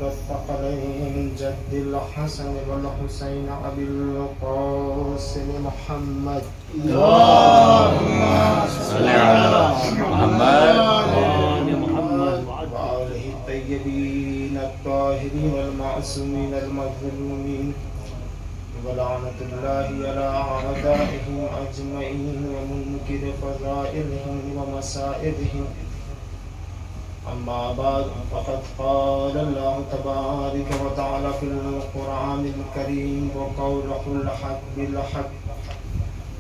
الثقلين جد الحسن والحسين أبي القاسم محمد اللهم صل على محمد وآله الطيبين الطاهرين المعصومين المظلومين ولعنة الله على أعدائهم أجمعين ومنكر فضائلهم ومسائلهم. أما بعد فقد قال الله تبارك وتعالى في القرآن الكريم وقوله الحق بالحق.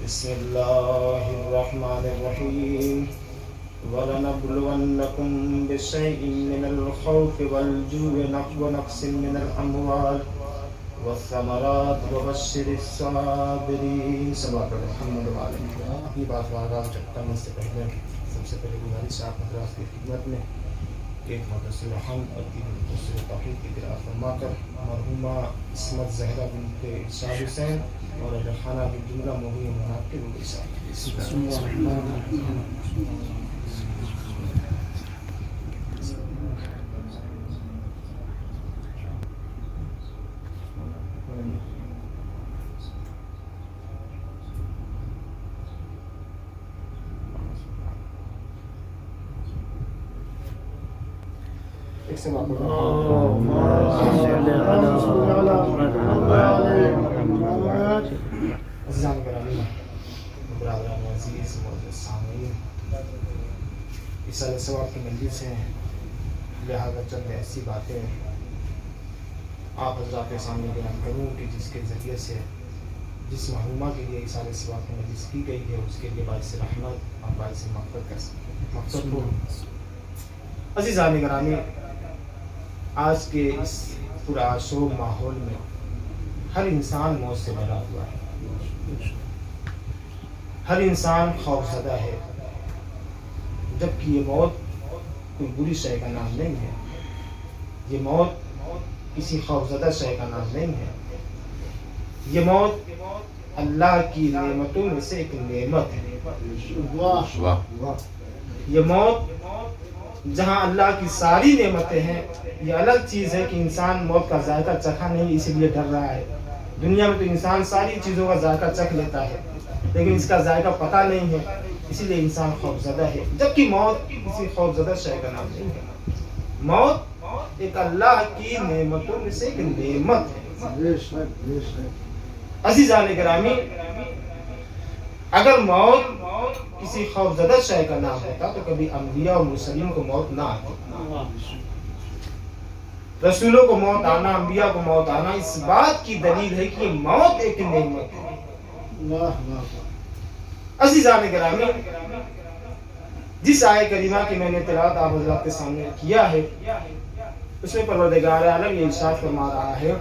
بسم الله الرحمن الرحيم. ولنبلونكم بشيء من الخوف والجوع ونقص من الأموال والثمرات وبشر الصابرين. صلوات محمد وعلى آله بات آغاز کرنے سے پہلے سب سے پہلے گزارش آپ حضرات کی خدمت میں ایک مدرسہ حمد اور تین مدرسہ توحید کی قراءت فرما کر مرحومہ عصمت زہرا بنت ارشاد حسین اور اہل خانہ کی جملہ موہی مناقب کے روح ارشاد. عزیزان گرامی، برادران عزیز، معزز سامعین، اصالہ ثواب کی مجلس ہیں، لہذا چند ایسی باتیں آپ حضرات کے سامنے بیان کروں کہ جس کے ذریعے سے جس محرومہ کے لیے اصالہ ثواب کی مجلس کی گئی ہے اس کے لیے باعث رحمت اور باعث مغفرت کا مقصد ہو. عزیزان گرامی، آج کے اس پرآشوب ماحول میں ہر انسان موت سے ڈرا ہوا ہے، ہر انسان خوفزدہ ہے، جبکہ یہ موت کوئی بری شے کا نام نہیں ہے، یہ موت کسی خوفزدہ شے کا نام نہیں ہے. یہ موت اللہ کی نعمتوں میں سے ایک نعمت ہے. یہ موت جہاں اللہ کی ساری نعمتیں ہیں، یہ الگ چیز ہے کہ انسان موت کا ذائقہ چکھا نہیں اسی لیے ڈر رہا ہے. دنیا میں تو انسان ساری چیزوں کا ذائقہ چکھ لیتا ہے لیکن اس کا ذائقہ پتہ نہیں ہے، اسی لیے انسان خوفزدہ ہے، جبکہ موت کسی خوفزدہ شے کا نام نہیں ہے. موت ایک اللہ کی نعمتوں میں سے ایک نعمت ہے. عزیزان گرامی، اگر موت کسی خوفزدہ شے کا نام ہوتا تو کبھی انبیاء اور مرسلین کو موت نہ آتی. رسولوں کو موت آنا، انبیاء کو موت آنا اس بات کی دلیل ہے کہ موت ایک نعمت ہے. عزیزان گرامی، جس آیت کریمہ کی میں نے تلاوت آپ حضرات کے سامنے کیا ہے اس میں پروردگار عالم یہ ارشاد فرما رہا ہے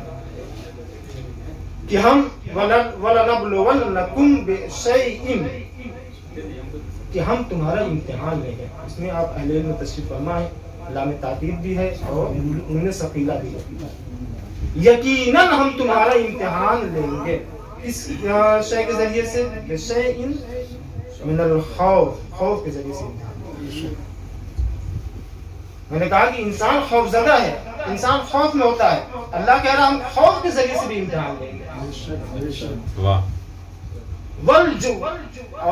کہ ہم وَلَنَبْلُوَنَّكُمْ بِشَيْءٍ، کہ ہم تمہارا امتحان لیں گے. اس میں آپ اہل علم تشریف فرما ہے، لام تاکید بھی ہے اور انہوں نے ثقیلہ بھی ہے. یقیناً ہم تمہارا امتحان لیں گے. اس شے کے ذریعے سے بِشَيْءٍ مِنَ الْخَوْفِ، خوف کے ذریعے سے امتحان. میں نے کہا کہ انسان خوف زدہ ہے، انسان خوف میں ہوتا ہے. اللہ کہہ رہا ہم خوف کے ذریعے سے بھی امتحان لیں گے. والجوع،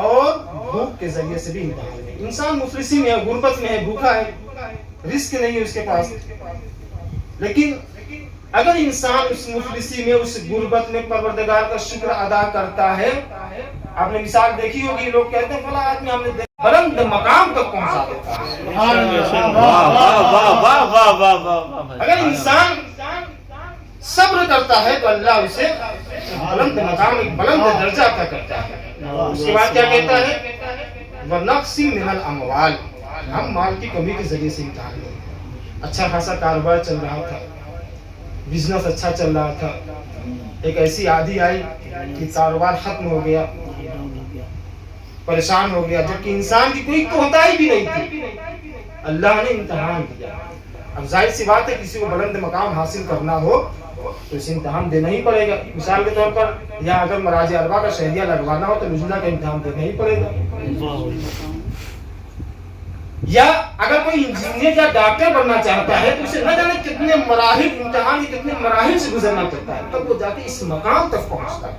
اور بھوک کے ذریعے سے بھی امتحان لیں گے. انسان مفلسی میں ہے، غربت میں ہے، بھوکا ہے، رزق نہیں ہے اس کے پاس، لیکن اگر انسان اس مفلسی میں، اس غربت میں پروردگار کا شکر ادا کرتا ہے. آپ نے مثال دیکھی ہوگی، لوگ کہتے ہیں فلاں آدمی ہم نے بلند مقام تک پہنچا دیتا ہے. اگر انسان صبر کرتا ہے تو اللہ اسے بلند مقام، ایک بلند درجہ عطا کرتا ہے. اس کے بعد کیا کہتا ہے؟ وَنَقْصٍ مِنَ الْأَمْوَالِ، ہم مال کی کمی کے ذریعے سے امتحان لیں گے. اچھا خاصا کاروبار چل رہا تھا، بزنس اچھا چل رہا تھا، ایک ایسی عادی آئی کہ کاروبار ختم ہو گیا، پریشان ہو گیا، جبکہ انسان کی کوئی کوتاہی بھی نہیں تھی. اللہ نے امتحان دیا. اب ظاہر سی بات ہے کسی کو بلند مقام حاصل کرنا ہو تو اسے امتحان دینا ہی پڑے گا. مثال کے طور پر یہاں اگر مراج اربع کا شہریہ لگوانا ہو تو نزلہ کا امتحان دینا ہی پڑے گا. یا اگر کوئی انجینئر یا ڈاکٹر بننا چاہتا ہے تو اسے نہ جانے کتنے مراحل امتحان کتنے مراحل سے گزرنا پڑتا ہے تب وہ جا کے اس مقام تک پہنچتا ہے.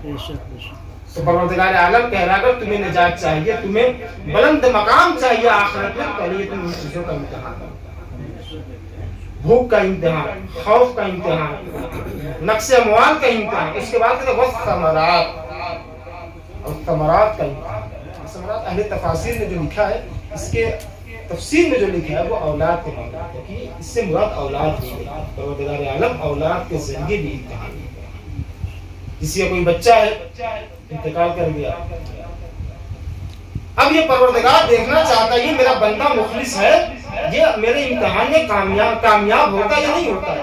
تو پروردگار عالم کہہ رہا اگر تمہیں نجات چاہیے تمہیں بلند مقام چاہیے آخرت میں پہلے تم ان چیزوں کا امتحان کرو. بھوک کا امتحان, خوف کا امتحان, نقص اموال کا امتحان, اس کے بعد کہتے ہیں والثمرات, اور ثمرات کا امتحان. ثمرات اہل تفاسیر نے جو لکھا ہے اس کے تفسیر میں جو لکھا ہے وہ اولاد کے بارے میں ہے کہ اس سے مراد اولاد نہیں ہے. پروردگار عالم اولاد کے ذریعے بھی امتحان ہے. کسی کا کوئی بچہ ہے انتقال کر گیا, اب یہ پروردگار دیکھنا چاہتا ہے یہ میرا بندہ مخلص ہے, یہ میرے امتحان میں کامیاب ہوتا یا نہیں ہوتا ہے.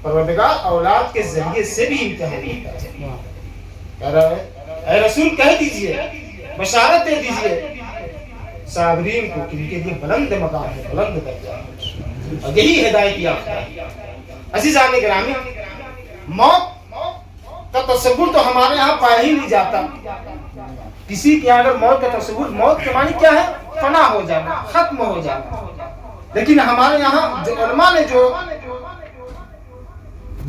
پروردگار اولاد کے ذریعے سے بھی امتحان لیتا ہے. کہہ رہا ہے اے رسول کہہ دیجئے, بشارت دے دیجئے صابرین کو کہ ان کے لیے بلند مقام ہے, بلند درجہ ہے, اور یہی ہدایت یافتہ ہے. عزیزان گرامی, موت کا تصور تو ہمارے یہاں پایا ہی نہیں جاتا. کسی کے اگر موت کا تصور, موت کے معنی کیا ہے؟ فنا ہو جانا, ختم ہو جانا. لیکن ہمارے یہاں جو علماء نے جو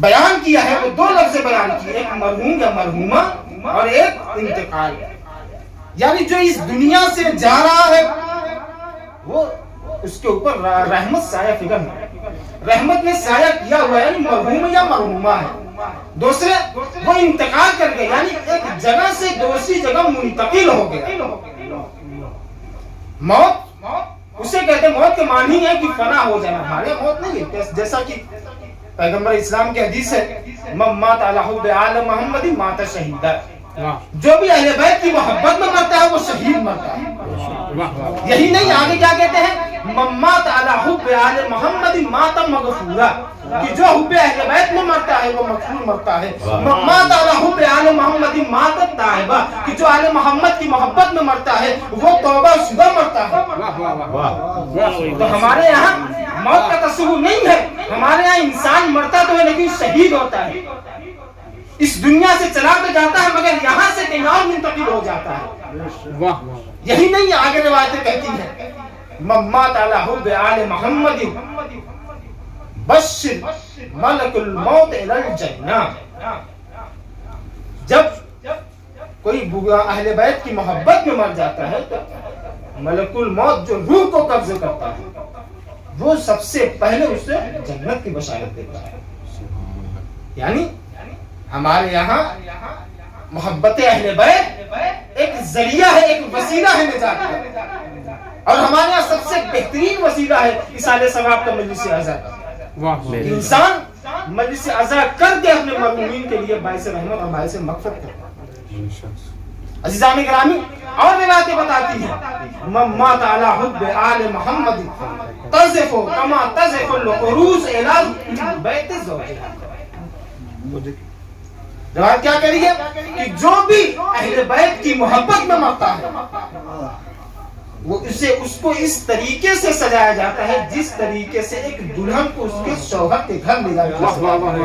بیان کیا ہے وہ دو لفظ بیان کیے, ایک مرحوم یا مرحومہ اور ایک انتقال. یعنی جو اس دنیا سے جا رہا ہے وہ اس کے اوپر رحمت سایہ فکر ہے, رحمت نے سایہ کیا ہوا ہے, یعنی مرحوم یا مرحومہ ہے. دوسرے وہ انتقال کر گئے یعنی ایک جگہ سے دوسری جگہ منتقل ہو گیا. موت اسے کہتے ہیں, موت کے معنی ہے کہ فنا ہو جانا. ہمارے موت نہیں ہے, جیسا کہ پیغمبر اسلام کی حدیث ہے من مات علی حب آل محمد مات شہیدا, جو بھی اہل بیت کی محبت میں مرتا ہے وہ شہید مرتا ہے. یہی نہیں, آگے کیا کہتے ہیں من مات علی حب آل محمد مات مغفورا, کہ جو حب اہل بیت میں مرتا ہے وہ مغفور مرتا ہے. من مات علی حب آل محمد مات تائبا, کہ جو آل محمد کی محبت میں مرتا ہے وہ توبہ شدہ مرتا ہے. تو ہمارے یہاں موت کا تصور نہیں ہے, ہمارے یہاں انسان مرتا تو ہے لیکن شہید ہوتا ہے. اس دنیا سے چلا تو جاتا ہے مگر یہاں سے کہیں اور منتقل ہو جاتا ہے. یہی نہیں, آگے روایتیں کہتی ہیں من مات علی حب آل محمد بشر ملک الموت الی الجنہ. جب کوئی اہل بیت کی محبت میں مر جاتا ہے تو ملک الموت جو روح کو قبض کرتا ہے وہ سب سے پہلے اسے جنت کی بشارت دیتا ہے. یعنی ہمارے یہاں محبت اہل بیت ایک ذریعہ ہے, ایک وسیلہ ہے نجات کا, اور ہمارے یہاں سب سے بہترین وسیلہ ہے ایصال ثواب کا مجلس عزا. انسان مجلس عزا کر کے اپنے مرحومین کے لیے باعث رحمت اور باعث مغفرت کرتا ہے. عزیزان گرامی, اور روایتیں بتاتی ہیں من مات علی حب آل محمد تزف کما تزف العروس الی بیت زوجها. روایت کیا کہہ رہی ہے کہ جو بھی اہل بیت کی محبت میں مرتا ہے وہ اس کو اس طریقے سے سجایا جاتا ہے جس طریقے سے ایک دلہن کو اس کے شوہر کے گھر لے جاتا ہے.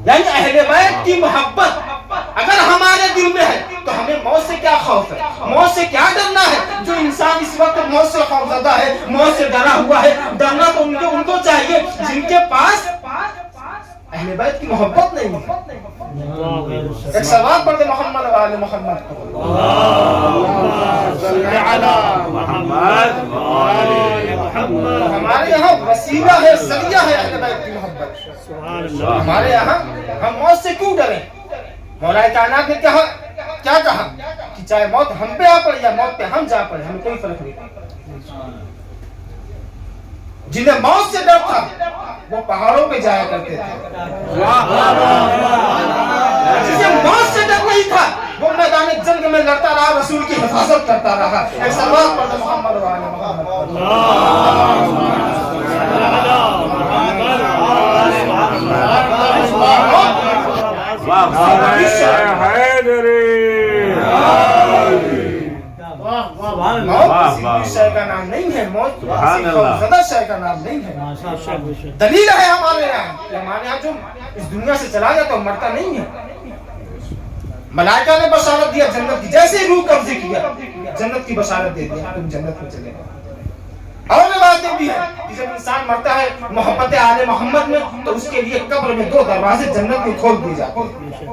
یعنی اہل بیت کی محبت اگر ہمارے دل میں ہے تو ہمیں موت سے کیا خوف ہے, موت سے کیا ڈرنا ہے. جو انسان اس وقت موت سے خوفزدہ ہے, موت سے ڈرا ہوا ہے, ڈرنا تو ان کو چاہیے جن کے پاس اہل بیت کی محبت نہیں ہے. ایک سوال پڑھتے محمد و آل محمد کو, ہمارے یہاں وسیلہ ہے, ذریعہ ہے اہل بیت کی محبت. ہمارے یہاں ہم موت سے کیوں ڈریں؟ مولا کائنات نے کیا کہا کہ چاہے موت ہم پہ آ پڑے یا موت پہ ہم جا پڑے, ہمیں کوئی فرق نہیں پڑتا. جنہیں موت سے ڈر تھا وہ پہاڑوں پہ جایا کرتے تھے. جسے موت سے ڈر نہیں تھا وہ میدان جنگ میں لڑتا رہا, رسول کی حفاظت کرتا رہا. ایک سوال پڑھتے محمد و آل محمد. موت کسی شے کا نام نہیں ہے, موت کسی خوفزدہ شے کا نام نہیں ہے. دلیل ہے ہمارے یہاں جو اس دنیا سے چلا جاتا ہے مرتا نہیں ہے. ملائکہ نے بشارت دیا جنت کی، جیسے ہی روح قبض کیا جنت کی بشارت دے دیا، تم جنت میں چلے گا۔ اور روایتیں بھی ہیں کہ جب انسان مرتا ہے محبت آل محمد میں تو اس کے لیے قبر میں 2 دروازے جنت میں کھول دیے جاتے ہیں۔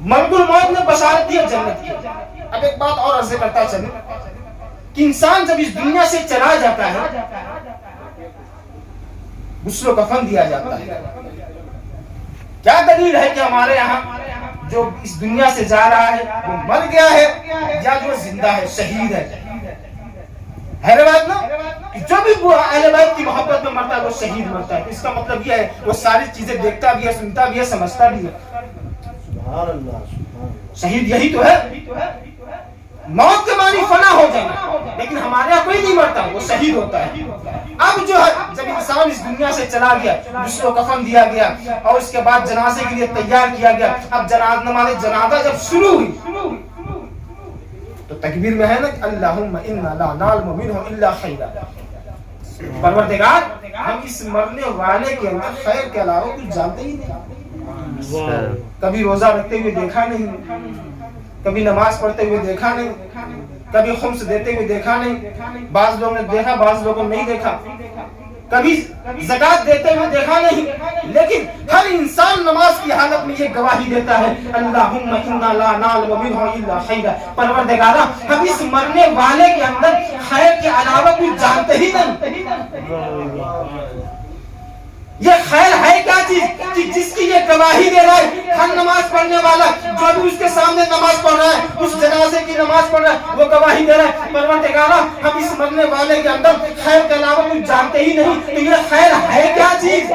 ملک الموت نے بشارت دیا جنت کی۔ اب ایک بات اور عرض کرتا چلیں کہ انسان جب اس دنیا سے چلا جاتا ہے غسل و کفن دیا جاتا ہے، کیا دلیل ہے کہ ہمارے یہاں جو اس دنیا سے جا رہا ہے وہ مر گیا ہے یا جو زندہ ہے، شہید ہے روایت نا کہ جو بھی اہل بیت کی محبت میں مرتا ہے وہ شہید مرتا ہے۔ اس کا مطلب یہ ہے وہ ساری چیزیں دیکھتا بھی ہے، سنتا بھی ہے، سمجھتا بھی ہے۔ سبحان اللہ، شہید یہی تو ہے۔ موت کے معنی فنا ہو جانا، لیکن ہمارے یہاں کوئی نہیں مرتا، وہ شہید ہوتا ہے۔ اب جو ہے جب انسان اس دنیا سے چلا گیا، جس کو کفن دیا گیا اور اس کے بعد جنازے کے لیے تیار کیا گیا، اب نماز جنازہ جب شروع ہوئی تو تکبیر میں ہے نا کہ اللہم انا لا نعلم منہ الا خیرا، پروردگار ہم اس مرنے والے کے اندر خیر کے علاوہ کچھ جانتے ہی نہیں۔ کبھی روزہ رکھتے ہوئے دیکھا نہیں، کبھی نماز پڑھتے ہوئے دیکھا نہیں، کبھی خمس دیتے ہوئے دیکھا نہیں، بعض لوگوں نے دیکھا بعض لوگوں نے نہیں دیکھا، کبھی زکات دیتے ہوئے دیکھا نہیں، لیکن ہر انسان نماز کی حالت میں یہ گواہی دیتا ہے اللہم انا لا نعلم منہ الا خیرا، پروردگارا ہم اس مرنے والے کے اندر خیر کے علاوہ کچھ جانتے ہی نہیں۔ یہ خیر ہے کیا چیز کہ جس کی یہ گواہی دے رہا ہے ہر نماز پڑھنے والا جو بھی اس کے سامنے نماز پڑھ رہا ہے، اس جنازے کی نماز پڑھ رہا ہے، وہ گواہی دے رہا ہے پروردگارا ہم اس مرنے والے کے اندر خیر کے علاوہ کچھ جانتے ہی نہیں۔ تو یہ خیر ہے کیا چیز؟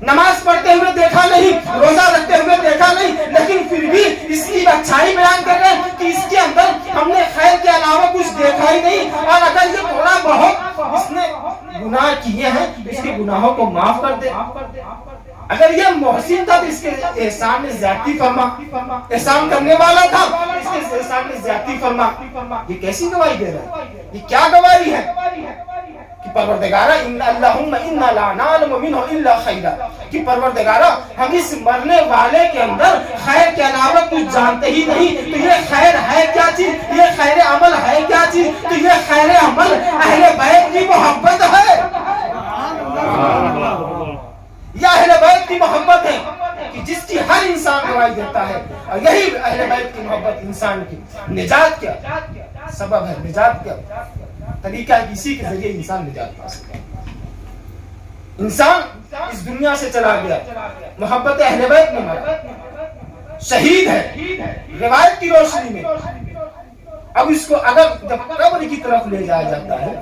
نماز پڑھتے ہوئے دیکھا نہیں، روزہ رکھتے ہوئے دیکھا نہیں، لیکن پھر بھی اس کی اچھائی بیان کر رہے ہیں کہ اس کے اندر ہم نے خیر کے علاوہ کچھ دیکھا ہی نہیں۔ اور اگر یہ تھوڑا بہت اس نے گناہ کیے ہیں اس کے گناہوں کو معاف کر دے۔ اگر یہ محسن تھا تو اس کے احسان میں زیادتی فرما، احسان کرنے والا تھا اس کے احسان میں زیادتی فرما۔ یہ کیسی گواہی دے رہا ہے؟ یہ کیا گواہی ہے کہ پروردگارا اللہم انا لا نعلم منہ الا خیرا، کہ پروردگارا ہم اس مرنے والے کے اندر خیر کے علاوہ کچھ جانتے ہی نہیں۔ تو یہ خیر ہے کیا چیز؟ یہ خیر عمل ہے کیا چیز؟ تو یہ خیر عمل اہل بیت کی محبت ہے، یہ اہل بیت کی محبت ہے کہ جس کی ہر انسان گواہی دیتا ہے۔ اور یہی اہل بیت کی محبت انسان کی نجات کا سبب ہے، نجات کا طریقہ ہے، کسی کے ذریعے انسان نجات پا سکتا ہے۔ انسان اس دنیا سے چلا گیا، محبت اہل بیت میں مرا، شہید ہے روایت کی روشنی میں۔ اب اس کو اگر جب قبر کی طرف لے جایا جاتا ہے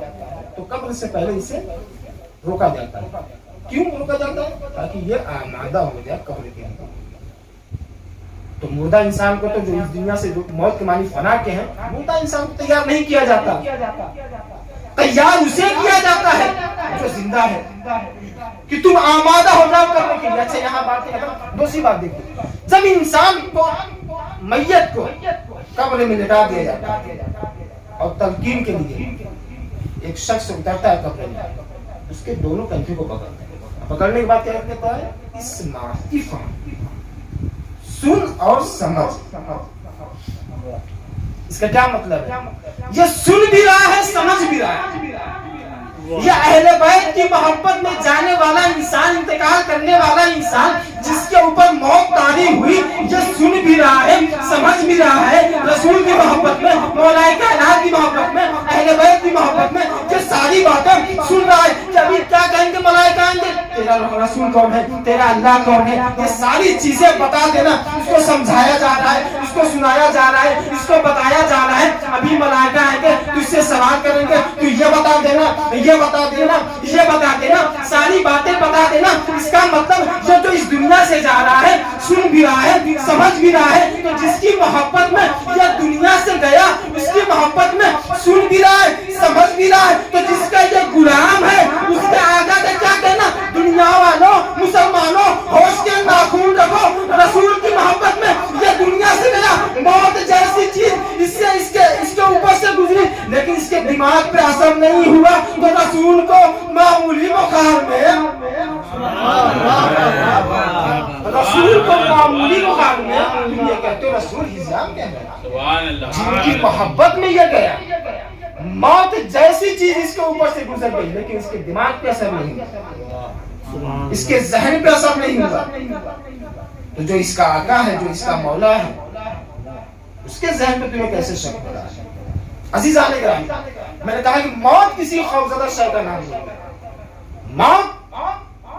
تو قبر سے پہلے اسے روکا جاتا ہے۔ کیوں روکا جاتا ہے؟ تاکہ یہ آمادہ ہو جائے قبر کے اندر۔ تو مردہ انسان کو تو جو اس دنیا سے موت کے معنی فنا کے ہیں، مردہ انسان کو تیار نہیں کیا جاتا، تیار اسے کیا جاتا ہے جو زندہ ہے کہ تم آمادہ ہو جاؤ کرنے کے لیے۔ اچھا یہاں بات ہے، دوسری بات دیکھو، جب انسان کو میت کو قبر میں لٹا دیا جاتا ہے اور تلقین کے لیے ایک شخص اترتا ہے قبر میں، اس کے دونوں کنکھوں کو پکڑتا ہے، پکڑنے کے بعد کیا کہتا ہے؟ اسمع افہم، سن اور سمجھ۔ اس کا کیا مطلب ہے؟ یہ سن بھی رہا ہے سمجھ بھی رہا ہے۔ یہ اہل بیت کی محبت میں جانے والا انسان، انتقال کرنے والا انسان جس کے اوپر موت طاری ہوئی، یہ سن بھی رہا ہے سمجھ بھی رہا ہے۔ رسول کی محبت میں، مولا کائنات کی محبت میں، اہل بیت کی محبت میں یہ ساری باتیں سن رہا ہے کہ ابھی کیا کہیں گے ملائکہ آئیں گے، تیرا رسول کون ہے، تیرا اللہ کون ہے، یہ ساری چیزیں بتا دینا۔ اس کو سمجھایا جا رہا ہے، اس کو سنایا جا رہا ہے، اس کو بتایا جا رہا ہے۔ ابھی ملائکہ آئیں گے تو اس سے سوال کریں گے، تو یہ بتا دینا، یہ بتا دینا، یہ بتا دینا، ساری باتیں بتا دینا۔ اس کا مطلب یہ جو اس دنیا سے جا رہا ہے سن بھی رہا ہے سمجھ بھی رہا ہے، تو جس کی محبت میں یہ دنیا سے گیا اس کی محبت میں سن بھی رہا ہے سمجھ بھی رہا ہے، تو جس کا یہ غلام ہے اس کے آگے کا کیا کہنا؟ دنیا والوں، مسلمانوں، ہوش کے ناخون رکھو، رسول کی محبت میں یہ دنیا سے گیا، موت جیسی چیز اس کے اوپر سے گزری لیکن اس کے دماغ پہ اثر نہیں ہوا، تو رسول کو معمولی بخار میں رسول کو معمولی مقام میں تم یہ کہتے ہو رسول حجام کیا ہے؟ سبحان اللہ. جن کی محبت میں یہ گیا موت جیسی چیز اس کے اوپر سے گزر گئی لیکن اس کے دماغ پہ اثر نہیں ہوا، اس کے ذہن پہ اثر نہیں ہوا. تو جو اس کا آقا ہے، جو اس کا مولا ہے، اس کے ذہن پہ تمہیں کیسے شک پڑا ہے؟ عزیزان گرامی، میں نے کہا کہ موت کسی خوفزدہ شے کا نام نہیں ہے، موت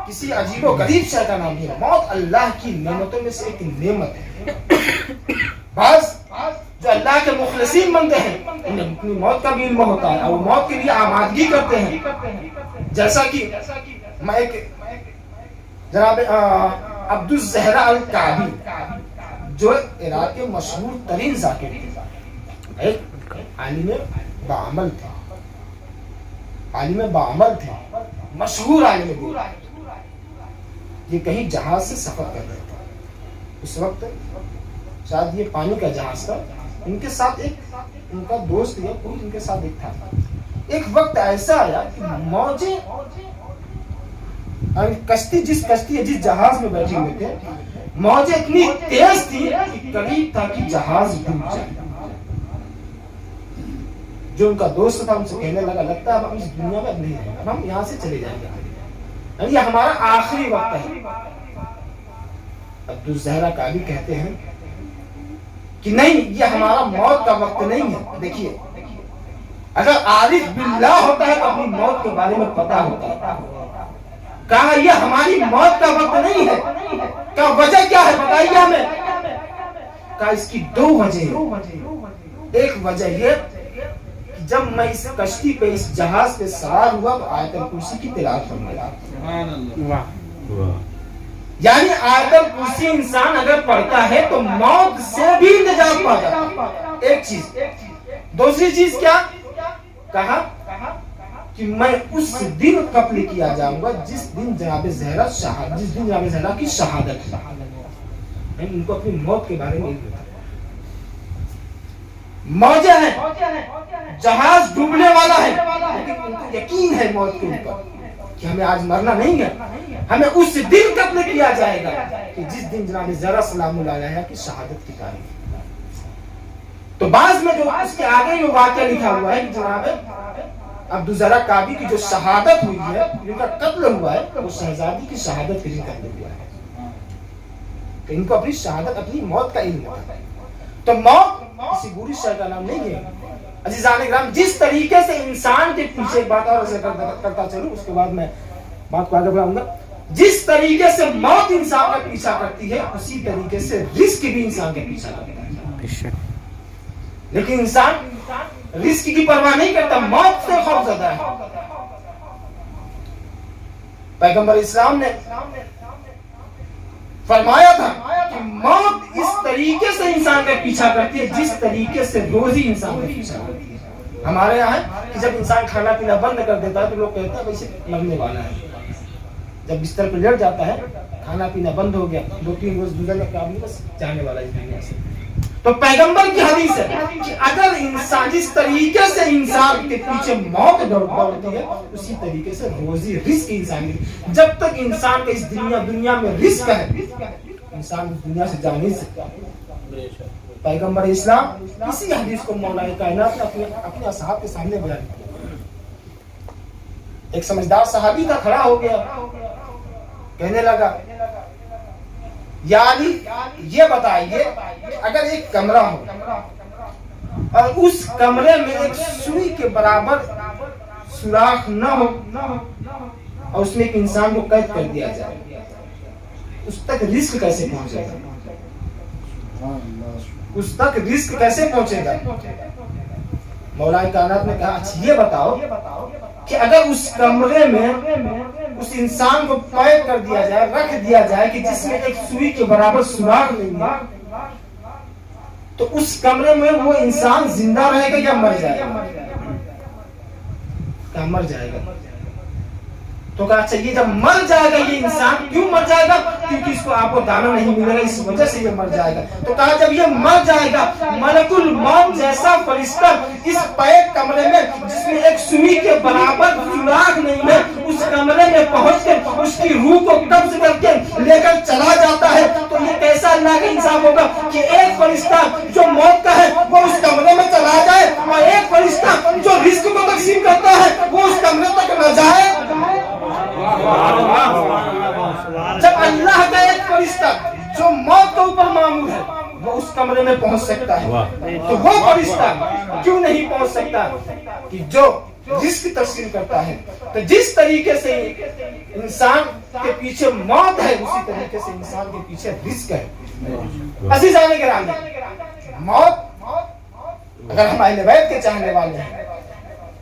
کسی عجیب و غریب شے کا نام نہیں ہے. موت اللہ کی نعمتوں میں سے ایک نعمت ہے. بعض جو اللہ کے مخلصین بنتے ہیں انہیں اپنی موت کا بھی علم ہوتا ہے اور وہ موت کے لیے آمادگی کرتے ہیں. جیسا کہ میں ایک جناب عبد الزہرا الکعبی جو عراق کے مشہور ترین ذاکر تھے، ایک عالم باعمل تھے، عالم باعمل تھے، مشہور عالم دین. یہ کہیں جہاز سے سفر کر رہے تھے. اس وقت شاید یہ پانی کا جہاز تھا. ان کے ساتھ ایک ان کا دوست یا کوئی ان کے ساتھ ایک تھا. ایک وقت ایسا آیا کہ موجیں کشتی جس جہاز میں بیٹھے ہوئے تھے موجیں اتنی تیز تھی کہ قریب تھا کہ جہاز ڈوب جائے. جو ان کا دوست تھا ان سے کہنے لگا لگتا ہے اب ہم اس دنیا میں اب نہیں رہیں گے، اب ہم یہاں سے چلے جائیں گے، یہ ہمارا آخری وقت ہے. عبد الزہرا کعبی کہتے ہیں کہ نہیں، یہ ہمارا موت کا وقت نہیں ہے. دیکھیے اگر عارف باللہ ہوتا ہے تو اپنی موت کے بارے میں پتہ ہوتا ہے. کہا یہ ہماری موت کا وقت نہیں ہے. کہا وجہ کیا ہے بتائیے ہمیں. کہا اس کی دو وجہ ہیں. ایک وجہ یہ کہ جب میں اس کشتی پہ اس جہاز پہ سوار ہوا تو آیت الکرسی کی تلاوت فرمایا. سبحان اللہ. یعنی آیت الکرسی انسان اگر پڑھتا ہے تو موت سے بھی نجات پا جاتا ہے. ایک چیز. دوسری چیز کیا؟ کہا کہ میں اس دن قتل کیا جاؤں گا جس دن جناب زہرا کی شہادت ہے. ان کو اپنی موت کے بارے میں موجیں ہیں، جہاز ڈوبنے والا ہے لیکن ان کو یقین ہے موت کے اوپر کہ ہمیں آج مرنا نہیں ہے، ہمیں اس دن قتل کیا جائے گا کہ جس دن جناب زہرا سلام اللہ علیہا کی شہادت کی تاریخ. تو بعض میں جو اس کے آگے یہ واقعہ لکھا ہوا ہے کہ جناب عبد الزہرا کعبی کی جو شہادت ہوئی ہے، ان کا قتل ہوا ہے، وہ شہزادی کی شہادت کے لیے قتل ہوا ہے. تو ان کو اپنی شہادت، اپنی موت کا علم ہے. تو موت کسی بری شے کا نام نہیں ہے. عزیزان اکرام، جس طریقے سے انسان کے پیچھے ایک بات اور کرتا چلوں، اس کے بعد میں بات کو آگے بڑھاؤں گا. جس طریقے سے موت انسان کا پیچھا کرتی ہے اسی طریقے سے رزق بھی انسان کا پیچھا کرتا ہے. لیکن انسان رزق کی پرواہ نہیں کرتا، موت سے خوف زدہ ہے. پیغمبر اسلام نے فرمایا تھا کہ موت اس طریقے سے انسان کا پیچھا کرتی ہے جس طریقے سے روزی انسان کا پیچھا کرتی ہے. ہمارے یہاں ہے کہ جب انسان کھانا پینا بند کر دیتا ہے تو لوگ کہتے ہیں ویسے مرنے والا ہے. جب بستر پہ لیٹ جاتا ہے، کھانا پینا بند ہو گیا، 2-3 روز گزر گئے، کام بس جانے والا اس دنیا سے. تو پیغمبر کی حدیث ہے کہ اگر انسان جس طریقے سے انسان کے پیچھے موت دوڑتی ہے اسی طریقے سے روزی رزق انسان کی، جب تک انسان کا اس دنیا میں رزق ہے انسان اس دنیا سے جا نہیں سکتا. پیغمبر اسلام اسی حدیث کو مولا کائنات نے اپنے اصحاب کے سامنے بیان کیا. ایک سمجھدار صحابی تھا، کھڑا ہو گیا، کہنے لگا یا علی یہ بتائیے اگر ایک کمرہ ہو اور اس کمرے میں ایک سوئی کے برابر سوراخ نہ ہو اور اس میں ایک انسان کو قید کر دیا جائے، اس تک رزق کیسے پہنچے گا؟ اس تک رزق کیسے پہنچے گا؟ مولا کائنات نے کہا اچھا یہ بتاؤ کہ اگر اس کمرے میں اس انسان کو قید کر دیا جائے، رکھ دیا جائے کہ جس میں ایک سوئی کے برابر سوراخ نہیں ہے، تو اس کمرے میں وہ انسان زندہ رہے گا یا مر جائے گا؟ کہا مر جائے گا. تو کہا اچھا یہ جب مر جائے گا یہ انسان کیوں مر جائے گا؟ کیونکہ اس کو آپ کو دانا نہیں ملے گا، اس وجہ سے یہ مر جائے گا. تو کہا جب یہ مر جائے گا ملک الموت جیسا فرشتہ اس قید کمرے میں جس میں ایک سوئی کے برابر سوراخ نہیں ہے اس کمرے میں پہنچ کر اس کی روح کو قبض کر کے لے کر چلا جاتا ہے، تو یہ کیسا اللہ کا انصاف ہوگا کہ ایک فرشتہ جو موت کا ہے وہ اس کمرے میں چلا جائے، اور ایک فرشتہ جو رزق کو تقسیم کرتا ہے وہ اس کمرے تک نہ جائے۔ جب اللہ کا ایک فرشتہ جو موت کے اوپر مامور ہے وہ اس کمرے میں پہنچ سکتا ہے، تو وہ فرشتہ کیوں نہیں پہنچ سکتا کہ جو رزق تقسیم کرتا ہے؟ تو جس طریقے سے انسان کے پیچھے موت ہے اسی طریقے سے انسان کے پیچھے رزق ہے۔ عزیزان گرامی، موت اگر ہم اہل بیت کے چاہنے والے ہیں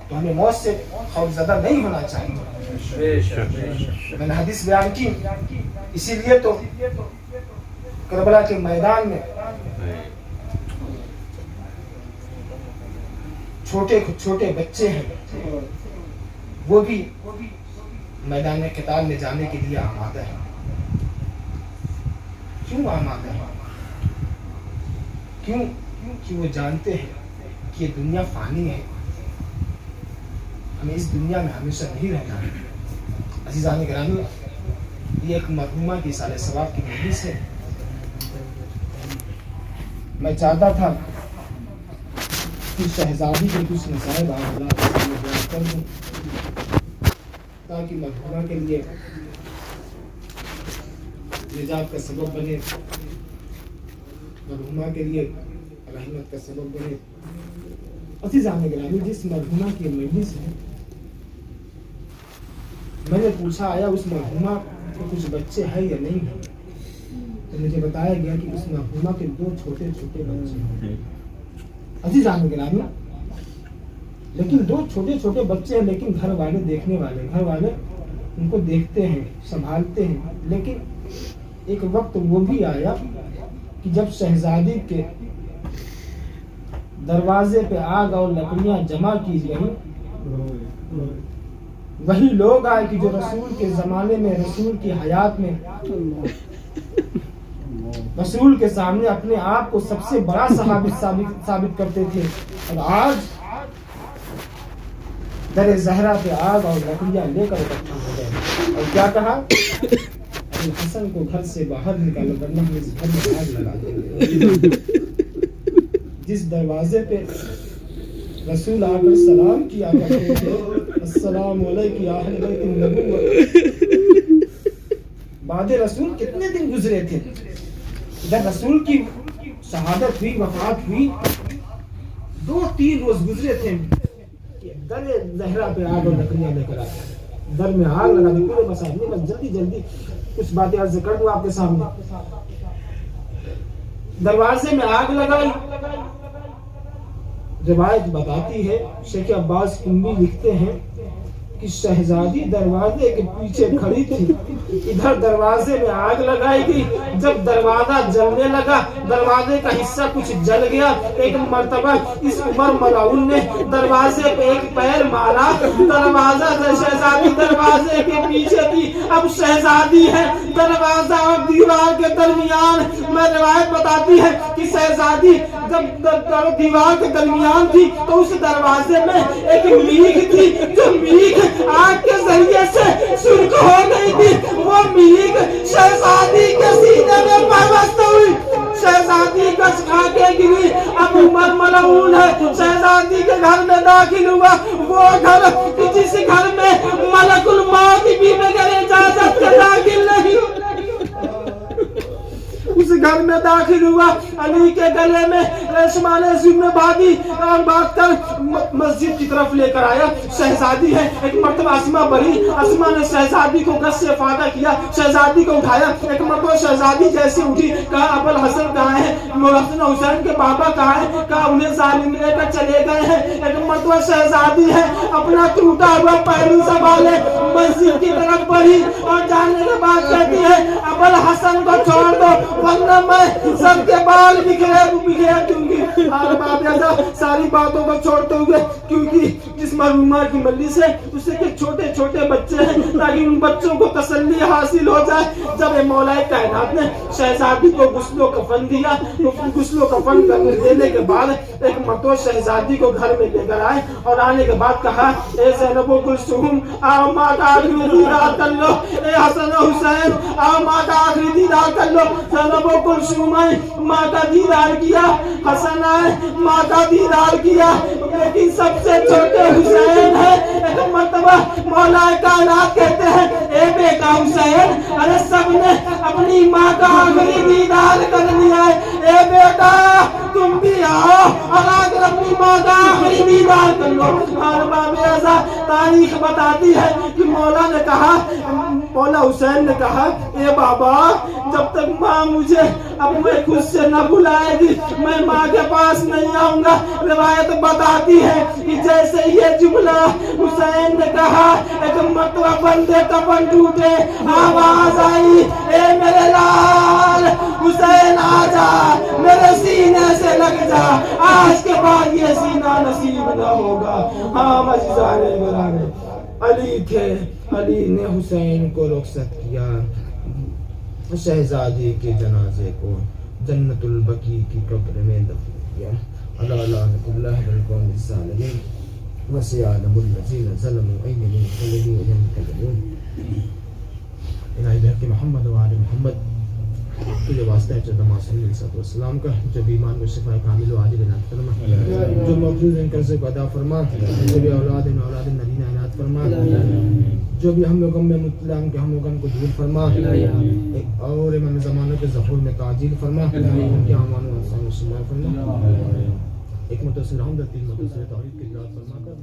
تو ہمیں موت سے خوفزدہ نہیں ہونا چاہیے۔ میں نے حدیث بیان کی، اسی لیے تو کربلا کے میدان میں چھوٹے بچے ہیں، وہ بھی میدان قتال میں جانے کے لیے آمادہ ہیں۔ کیوں آمادہ ہیں؟ کیوں کہ وہ جانتے ہیں کہ یہ دنیا فانی ہے، ہمیں اس دنیا میں ہمیشہ نہیں رہنا ہے۔ عزیزان گرامی، یہ ایک مرحومہ کی سال ثواب کی مجلس ہے۔ میں چاہتا تھا کہ شہزادی کے کچھ مسائل بیان کر دوں تاکہ مرحومہ کے لیے نجات کا سبب بنے، مرحومہ کے لیے رحمت کا سبب بنے۔ عزیزان گرامی، جس مرحومہ کی مجلس ہے، میں نے پوچھا آیا اس مرحومہ کے کچھ بچے ہیں یا نہیں ہیں، تو مجھے بتایا گیا کہ اس مرحومہ کے 2 چھوٹے بچے ہیں۔ عزیزان گرامی، لیکن 2 چھوٹے بچے ہیں، لیکن گھر والے دیکھنے والے، گھر والے ان کو دیکھتے ہیں، سنبھالتے ہیں۔ لیکن ایک وقت وہ بھی آیا کہ جب شہزادی کے دروازے پہ آگ اور لکڑیاں جمع کی گئی، وہی لوگ آئے کہ جو رسول کے زمانے میں، رسول کی حیات میں رسول کے سامنے اپنے آپ کو سب سے بڑا صحابی ثابت کرتے تھے، اور آج در زہرا پہ آگ اور لکڑیاں لے کر اکٹھا ہو گئے، اور کیا کہا؟ ابو حسن کو گھر سے باہر نکالو ورنہ ہم اس گھر میں آگ لگا دیں گے۔ جس دروازے پہ رسول آ کر سلام کیا کرتے تھے، السلام علیکم یا اہل بیت النبوۃ، بعد رسول کتنے دن گزرے تھے؟ ادھر رسول کی شہادت ہوئی، وفات ہوئی، 2-3 روز گزرے تھے کہ در زہرا پہ آگ اور لکڑیاں لے کر آئے، در میں آگ لگا دی۔ پورے مسائل میں بس جلدی کچھ باتیں عرض کر دوں آپ کے سامنے۔ دروازے میں آگ لگائی، روایت بتاتی ہے، شیخ عباس کنوی لکھتے ہیں کہ شہزادی دروازے کے پیچھے کھڑی تھی، ادھر دروازے میں آگ لگائی گئی، جب دروازہ جلنے لگا، دروازے کا حصہ کچھ جل گیا۔ ایک مرتبہ اس عمر ملعون نے دروازے پہ ایک پیر مارا، دروازہ شہزادی دروازے کے پیچھے تھی، اب شہزادی ہے دروازہ اور دیوار کے درمیان۔ میں روایت بتاتی ہے کہ شہزادی جب دیوار کے درمیان تھی تو اس دروازے میں ایک میخ تھی، جو میخ آگ کے ذریعے سے سرخ ہو گئی تھی، وہ میخ شہزادی کے سینے میں پیوست ہوئی، شہزادی کچھ کھا کے گری۔ اب عمر ملعون ہے، شہزادی کے گھر میں داخل ہوا، وہ گھر جس گھر میں ملک الموت بھی بغیر اجازت کے داخل نہیں، اس گھر میں داخل ہوا، علی کے گلے میں ریشمان زم میں باندھی اور باندھ کر مسجد کی طرف لے کر آیا۔ شہزادی ہے، ایک مرتبہ اسما بڑھی، اسما نے شہزادی کو گز سے افادہ کیا، شہزادی کو اٹھایا۔ ایک مرتبہ شہزادی جیسے اٹھی، کہا ابو الحسن کہاں ہیں؟ حسن حسین کے بابا کہاں ہیں؟ کہا انہیں ظالم لے کر چلے گئے ہیں۔ ایک مرتبہ شہزادی ہے، اپنا ٹوٹا ہوا پہلو سنبھالے مسجد کی طرف بڑھی اور جانے کے بعد کہتی ہے ابو الحسن کو چھوڑ دو ورنہ میں سب کے بال بکھرے دوں گی۔ ساری باتوں کو چھوڑتے ہوئے، کیونکہ جس مرحوما کی مجلس ہے اس سے کہ چھوٹے چھوٹے بچے ہیں تاکہ ان بچوں کو تسلی حاصل ہو جائے. جب مولا کائنات نے شہزادی کو غسل و کفن دیا، غسل و کفن دینے کے بعد ایک مرتبہ شہزادی کو گھر میں لے کر آئے اور آنے کے بعد کہا اے زینب و کلثوم آؤ ماں کا آخری دیدار کر لو، اے حسن و حسین آؤ ماں کا آخری دیدار کر لو. زینب و کلثوم آئے، ماں کا دیدار کیا، حسن آئے، ماں کا دیدار کیا، لیکن سب سے چھوٹے حسین ہے. ایک مرتبہ مولا کائنات کہتے ہیں اے بیٹا حسین، ارے سب نے اپنی ماں کا آخری دیدار کر لیا ہے، اے بیٹا تم بھی آؤ اور آ کر اپنی ماں کا آخری دیدار کر لو. اور باب رضا تاریخ بتاتی ہے کہ مولا نے کہا، مولا حسین نے کہا اے بابا جب تک ماں مجھے اپنے خود سے نہ بلائے گی میں ماں کے پاس نہیں آؤں گا. روایت بتاتی ہے کہ جیسے یہ جملہ حسین نے کہا ایک مرتبہ بندے کفن ٹوٹے، آواز آئی اے میرے لال حسین آ جا، میرے سینے سے لگ جا، آج کے بعد یہ سینہ نصیب نہ ہوگا. ہاں عزیزان گرامی، علی تھے، علی نے حسین کو رخصت کیا، شہزادی کے جنازے کو جنت البقیع کی قبر میں دفن کیا. اللہ لعنت اللہ بالقوم الظالمین وسيعلم الذين ظلموا أي منقلب ينقلبون. الہی بحق محمد و آل محمد تجھے واسطہ ہے چودہ صلی اللہ علیہ وسلم کا، جو بیمان کو شفا کامل و عاجل عنایت فرما، جو مقروض ان قرضے کو ادا فرما، جو بھی اولاد الذین عنایت فرما، جو بھی ہم لوگ میں مطلع ان کے ہم لوگوں کو دور فرما، اور امام زمانوں کے ظہور میں تعجیل فرما، ان کے امان و احسان و شمار فرما، ایک متصل حمد تین متصل توحید کی اجرات فرما کر